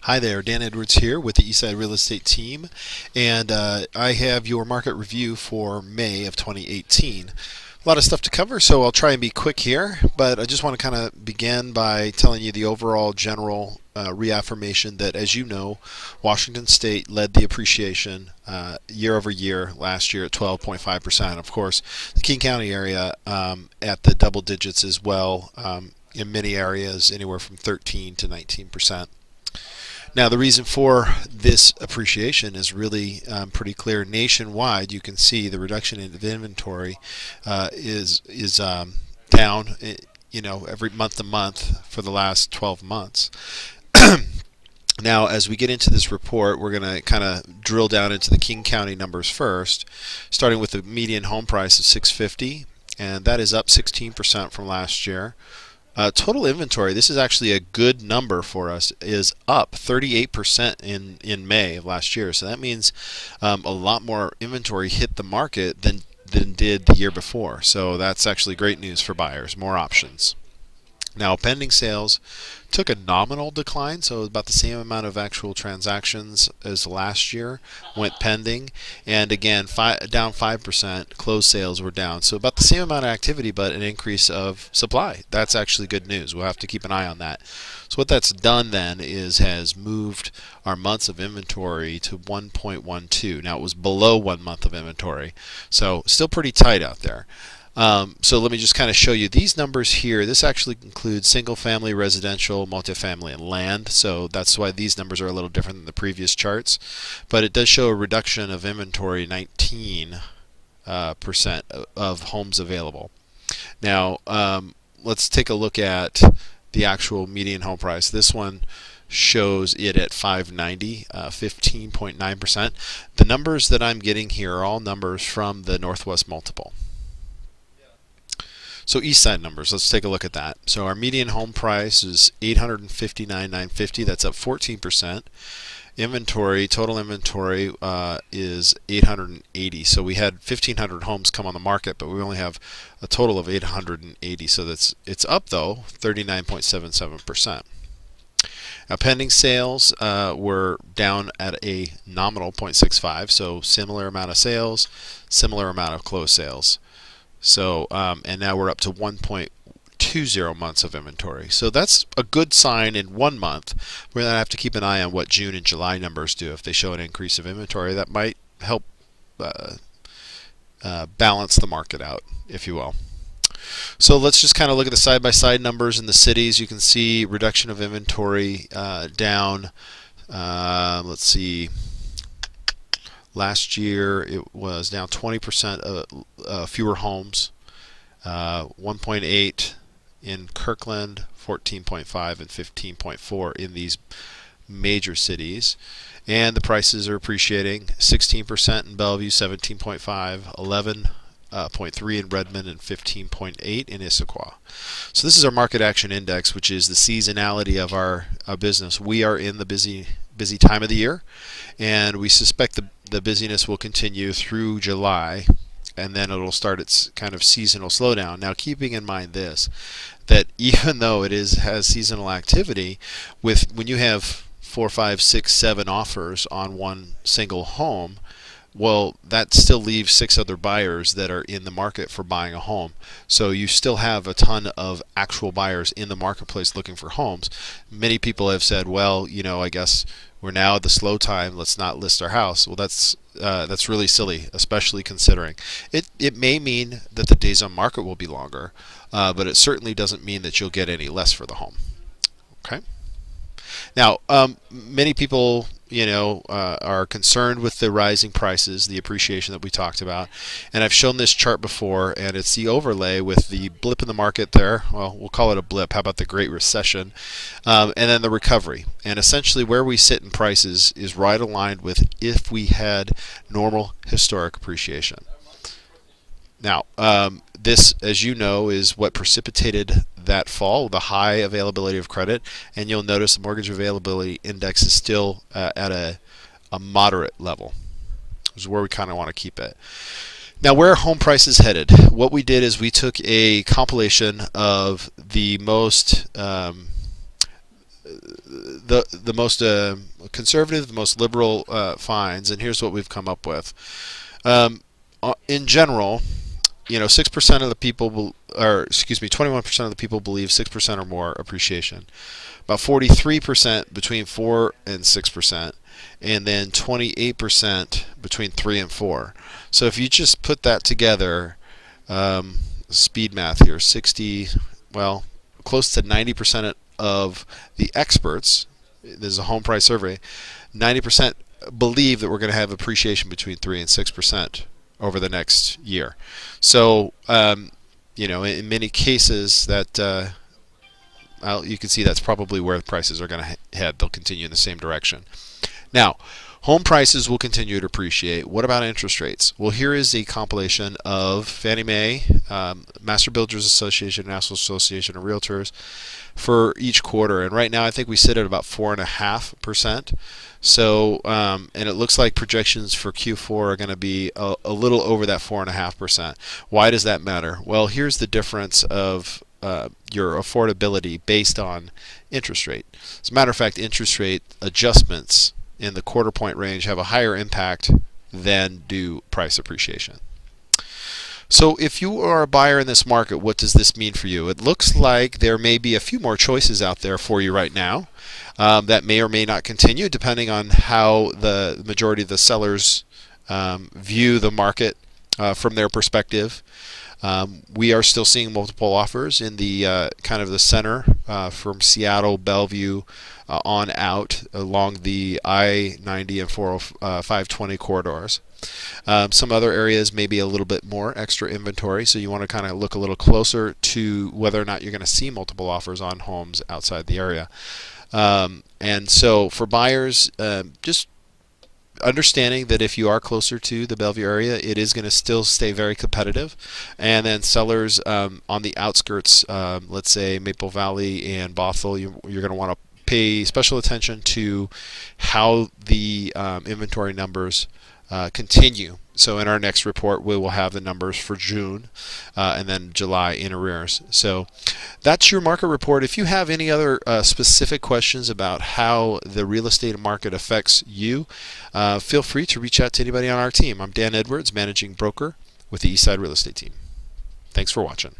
Hi there, Dan Edwards here with the Eastside Real Estate Team, and I have your market review for May of 2018. A lot of stuff to cover, so I'll try and be quick here, but I just want to kind of begin by telling you the overall general reaffirmation that, as you know, Washington State led the appreciation year over year last year at 12.5%. Of course, the King County area at the double digits as well, in many areas anywhere from 13 to 19%. Now, the reason for this appreciation is really pretty clear. Nationwide, you can see the reduction in inventory is down, every month to month for the last 12 months. Now, as we get into this report, we're going to kind of drill down into the King County numbers first, starting with the median home price of 650, and that is up 16% from last year. Total inventory, this is actually a good number for us, is up 38% in May of last year. So that means a lot more inventory hit the market than did the year before. So that's actually great news for buyers, more options. Now, pending sales took a nominal decline, so about the same amount of actual transactions as last year went pending, and again, down 5%. Closed sales were down, so about the same amount of activity, but an increase of supply. That's actually good news. We'll have to keep an eye on that. So what that's done then is has moved our months of inventory to 1.12. Now, it was below 1 month of inventory, so still pretty tight out there. So let me just kind of show you these numbers here. This actually includes single family, residential, multifamily, and land. So that's why these numbers are a little different than the previous charts. But it does show a reduction of inventory, 19% of homes available. Now, let's take a look at the actual median home price. This one shows it at 590, 15.9%. The numbers that I'm getting here are all numbers from the Northwest Multiple. So Eastside numbers, let's take a look at that. So our median home price is $859,950. That's up 14%. Inventory, total inventory is 880. So we had 1,500 homes come on the market, but we only have a total of 880. So it's up though, 39.77%. Now, pending sales were down at a nominal 0.65. So similar amount of sales, similar amount of closed sales. So, and now we're up to 1.20 months of inventory. So that's a good sign in 1 month. We're going to have to keep an eye on what June and July numbers do. If they show an increase of inventory, that might help balance the market out, if you will. So let's just kind of look at the side-by-side numbers in the cities. You can see reduction of inventory down. Let's see. Last year it was down 20% fewer homes, 1.8 in Kirkland, 14.5 and 15.4 in these major cities. And the prices are appreciating, 16% in Bellevue, 17.5, 11.3 in Redmond, and 15.8 in Issaquah. So this is our market action index, which is the seasonality of our business. We are in the busy time of the year, and we suspect the busyness will continue through July, and then it'll start its kind of seasonal slowdown. Now, keeping in mind this, that even though it has seasonal activity, when you have 4, 5, 6, 7 offers on one single home, well, that still leaves 6 other buyers that are in the market for buying a home. So you still have a ton of actual buyers in the marketplace looking for homes. Many people have said, well, I guess we're now at the slow time, let's not list our house. Well, that's really silly, especially considering it may mean that the days on market will be longer, but it certainly doesn't mean that you'll get any less for the home. Okay. Now, many people, are concerned with the rising prices, the appreciation that we talked about, and I've shown this chart before, and it's the overlay with the blip in the market there. Well, we'll call it a blip. How about the Great Recession? And then the recovery. And essentially, where we sit in prices is right aligned with if we had normal historic appreciation. Now, this, as you know, is what precipitated that fall, the high availability of credit, and you'll notice the mortgage availability index is still at a moderate level. This is where we kind of want to keep it. Now, where are home prices headed? What we did is we took a compilation of the most the most conservative, the most liberal finds, and here's what we've come up with. In general, 6% of the people, or excuse me, 21% of the people believe 6% or more appreciation. About 43% between 4 and 6%, and then 28% between 3 and 4. So if you just put that together, speed math here, close to 90% of the experts, this is a home price survey, 90% believe that we're going to have appreciation between 3 and 6% over the next year. So, in many cases that you can see that's probably where the prices are going to head. They'll continue in the same direction. Now, home prices will continue to appreciate. What about interest rates? Well, here is a compilation of Fannie Mae, Master Builders Association, National Association of Realtors for each quarter. And right now I think we sit at about 4.5%. So, and it looks like projections for Q4 are going to be a little over that 4.5%. Why does that matter? Well, here's the difference of your affordability based on interest rate. As a matter of fact, interest rate adjustments in the quarter point range have a higher impact than do price appreciation. So if you are a buyer in this market, what does this mean for you? It looks like there may be a few more choices out there for you right now that may or may not continue depending on how the majority of the sellers view the market from their perspective. We are still seeing multiple offers in the kind of the center from Seattle, Bellevue on out along the I-90 and 520 corridors. Some other areas may be a little bit more extra inventory, so you want to kind of look a little closer to whether or not you're going to see multiple offers on homes outside the area. And so for buyers, just understanding that if you are closer to the Bellevue area, it is going to still stay very competitive. And then sellers on the outskirts, let's say Maple Valley and Bothell, you're going to want to pay special attention to how the inventory numbers continue. So in our next report, we will have the numbers for June and then July in arrears. So that's your market report. If you have any other specific questions about how the real estate market affects you, feel free to reach out to anybody on our team. I'm Dan Edwards, Managing Broker with the Eastside Real Estate Team. Thanks for watching.